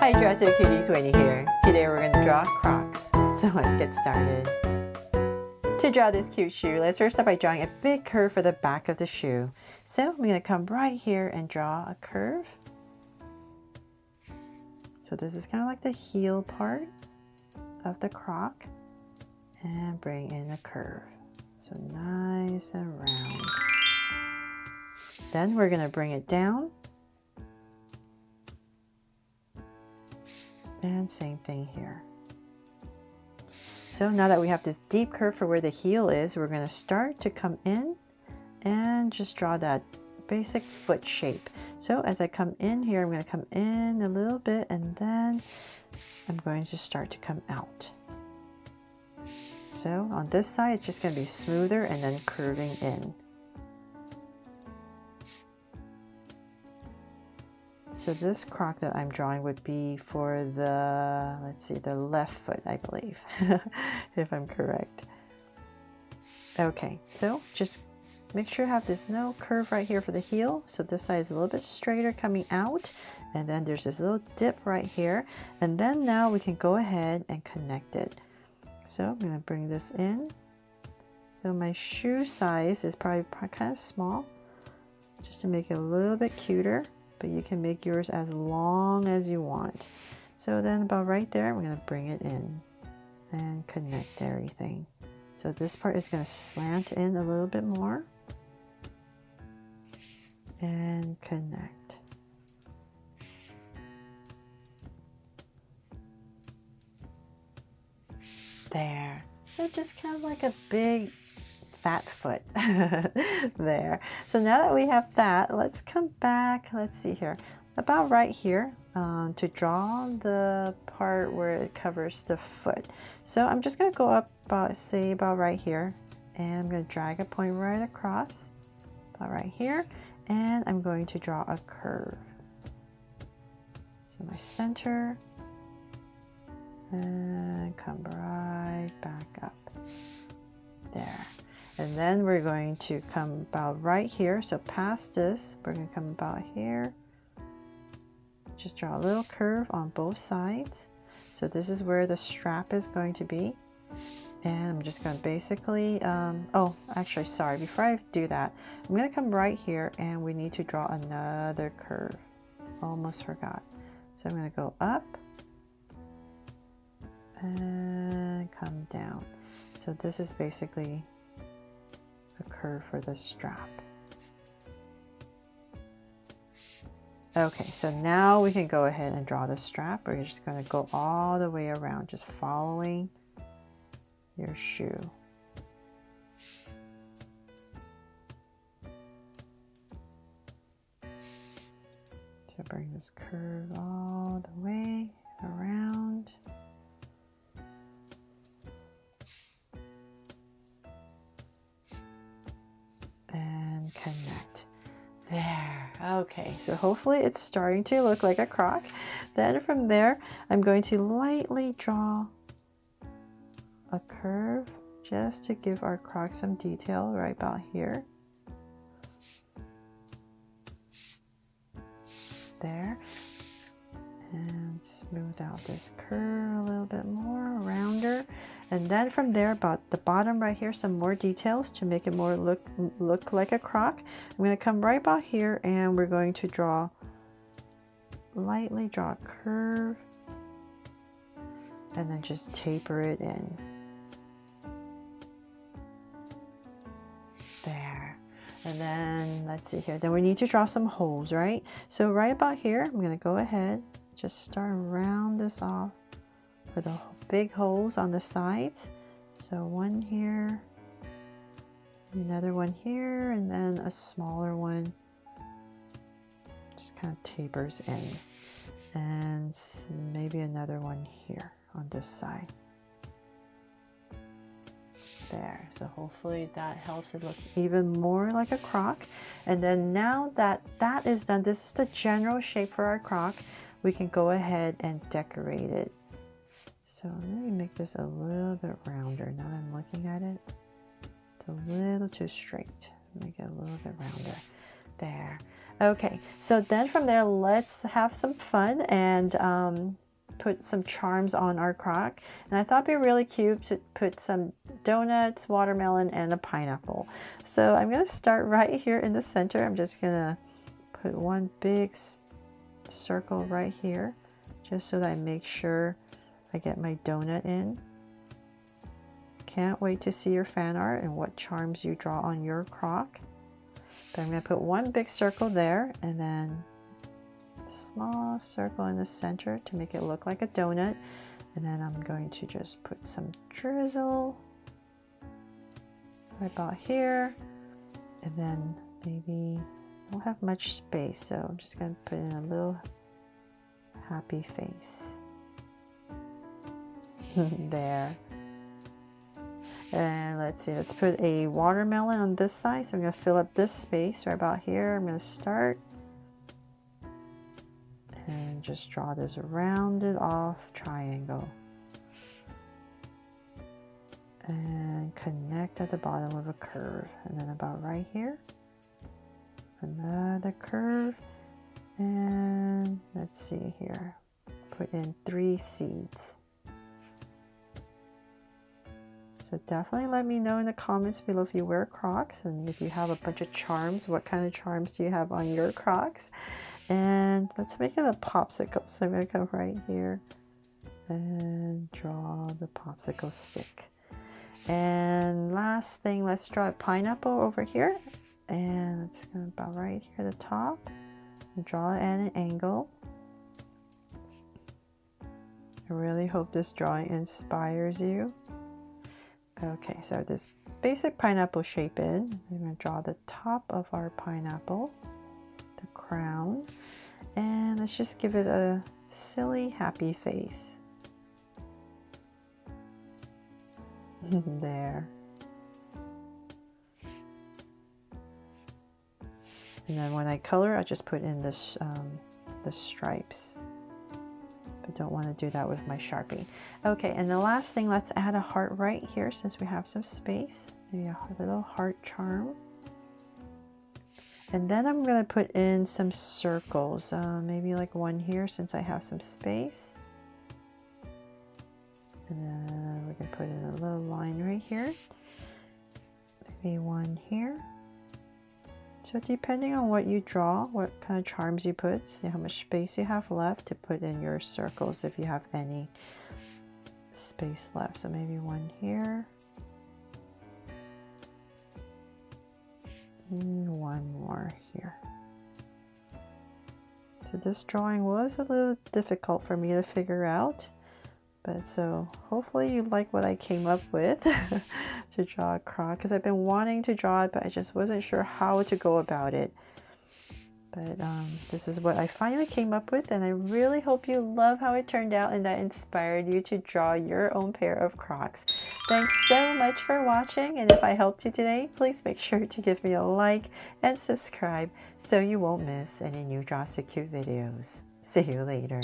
Hi, Dress It Cuties, Winnie here. Today we're going to draw Crocs, so let's get started. To draw this cute shoe, let's first start by drawing a big curve for the back of the shoe. So I'm going to come right here and draw a curve. So this is kind of like the heel part of the Croc, and bring in a curve. So nice and round. Then we're going to bring it down. And same thing here. So now that we have this deep curve for where the heel is, we're going to start to come in and just draw that basic foot shape. So as I come in here, I'm going to come in a little bit, and then I'm going to start to come out. So on this side, it's just going to be smoother and then curving in. So this Croc that I'm drawing would be for the, let's see, the left foot, I believe, if I'm correct. Okay, so just make sure you have this no curve right here for the heel. So this side is a little bit straighter coming out, and then there's this little dip right here. And then now we can go ahead and connect it. So I'm going to bring this in. So my shoe size is probably kind of small, just to make it a little bit cuter. But you can make yours as long as you want. So then about right there, we're going to bring it in and connect everything. So this part is going to slant in a little bit more and connect. There. So just kind of like a big fat foot there. So now that we have that, let's come back. Let's see here, about right here, to draw the part where it covers the foot. So I'm just going to go up about, say, about right here, and I'm going to drag a point right across about right here, and I'm going to draw a curve. So my center, and come right back up there. And then we're going to come about right here. So past this, we're going to come about here. Just draw a little curve on both sides. So this is where the strap is going to be. And I'm just going to basically, oh, actually, sorry, before I do that, I'm going to come right here and we need to draw another curve. Almost forgot. So I'm going to go up and come down. So this is basically a curve for the strap. Okay, so now we can go ahead and draw the strap. We're just going to go all the way around, just following your shoe. So bring this curve all the way around. And connect. There. Okay, so hopefully it's starting to look like a Croc. Then from there, I'm going to lightly draw a curve just to give our Croc some detail right about here. There. And smooth out this curve a little bit more, rounder. And then from there, about the bottom right here, some more details to make it more look like a Croc. I'm going to come right about here and we're going to lightly draw a curve and then just taper it in. There. And then let's see here. Then we need to draw some holes, right? So right about here, I'm going to go ahead, just start round this off for the big holes on the sides. So one here, another one here, and then a smaller one just kind of tapers in, and maybe another one here on this side. There. So hopefully that helps it look even more like a Croc. And then now that that is done, this is the general shape for our Croc. We can go ahead and decorate it. So let me make this a little bit rounder. Now that I'm looking at it, it's a little too straight. Make it a little bit rounder. There. Okay, so then from there, let's have some fun and put some charms on our crock. And I thought it'd be really cute to put some donuts, watermelon, and a pineapple. So I'm gonna start right here in the center. I'm just gonna put one big circle right here, just so that I make sure I get my donut in. Can't wait to see your fan art and what charms you draw on your crock. But I'm going to put one big circle there and then a small circle in the center to make it look like a donut. And then I'm going to just put some drizzle right about here. And then maybe I don't have much space, so I'm just going to put in a little happy face. There. And let's see, let's put a watermelon on this side. So I'm going to fill up this space right about here. I'm going to start and just draw this rounded off triangle and connect at the bottom with a curve. And then about right here, another curve. And let's see here, put in 3 seeds. So definitely let me know in the comments below if you wear Crocs and if you have a bunch of charms, what kind of charms do you have on your Crocs? And let's make it a popsicle. So I'm going to come right here and draw the popsicle stick. And last thing, let's draw a pineapple over here. And let's go about right here at the top. Draw it at an angle. I really hope this drawing inspires you. Okay, so this basic pineapple shape in. I'm going to draw the top of our pineapple, the crown, and let's just give it a silly, happy face. There. And then when I color, I just put in this the stripes. I don't want to do that with my Sharpie. Okay, and the last thing, let's add a heart right here since we have some space. Maybe a little heart charm. And then I'm going to put in some circles, maybe like one here since I have some space. And then we're going to put in a little line right here. Maybe one here. So depending on what you draw, what kind of charms you put, see how much space you have left to put in your circles if you have any space left. So maybe one here. And one more here. So this drawing was a little difficult for me to figure out. But so hopefully you like what I came up with to draw a croc, because I've been wanting to draw it, but I just wasn't sure how to go about it. But this is what I finally came up with, and I really hope you love how it turned out and that inspired you to draw your own pair of Crocs. Thanks so much for watching, and if I helped you today, please make sure to give me a like and subscribe so you won't miss any new Draw So Cute videos. See you later.